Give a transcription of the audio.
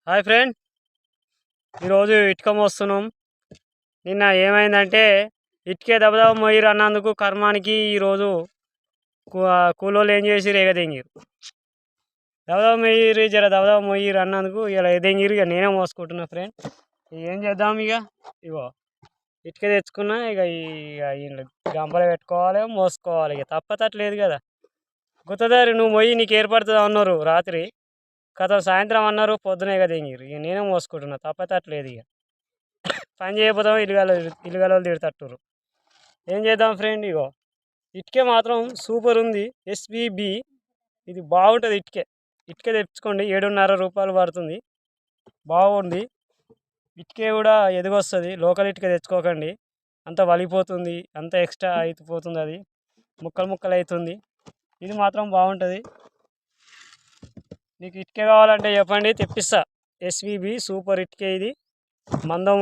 Hi friend, ఈరోజు ఇటుక మోస్తున్నాం. నిన్న ఏమైందంటే ఇటుకే దబదబ మొయ్యిరు అన్నందుకు కర్మానికి ఈరోజు కూలోళ్ళు ఏం చేసిరు, ఎగదెంగిరు. దబదబ మొయ్యిరు, దబదబ మొయ్యిరు అన్నందుకు ఇలా ఎదెంగిరు. ఇక నేనే మోసుకుంటున్నా ఫ్రెండ్. ఏం చేద్దాం, ఇగో ఇటుక తెచ్చుకున్నా. ఇక గంపలు పెట్టుకోవాలి, మోసుకోవాలి. ఇక తప్పతట్లేదు కదా. గుత్తదారి నువ్వు మొయ్యి నీకు ఏర్పడుతుంది అన్నారు రాత్రి. కథ సాయంత్రం అన్నారు, పొద్దున ఎగదెంగిరు. ఇక నేనే మోసుకుంటున్నా, తప్పతట్లేదు. ఇక పని చేయకపోతాం, ఇల్లుగల తిడతట్టురు. ఏం చేద్దాం ఫ్రెండ్. ఇటుకే మాత్రం సూపర్ ఉంది. ఎస్బీబీ ఇది బాగుంటుంది. ఇటుకే తెచ్చుకోండి, 7.5 రూపాయలు పడుతుంది. బాగుంది. ఇటుకే కూడా ఎదిగొస్తుంది. లోకల్ ఇటుక తెచ్చుకోకండి, అంత వలిపోతుంది, అంత ఎక్స్ట్రా అయిపోతుంది, అది ముక్కలు ముక్కలు అవుతుంది. ఇది మాత్రం బాగుంటుంది. నీకు ఇటుకే కావాలంటే చెప్పండి, తెప్పిస్తా. ఎస్బీబీ సూపర్ ఇటుకే, ఇది మందం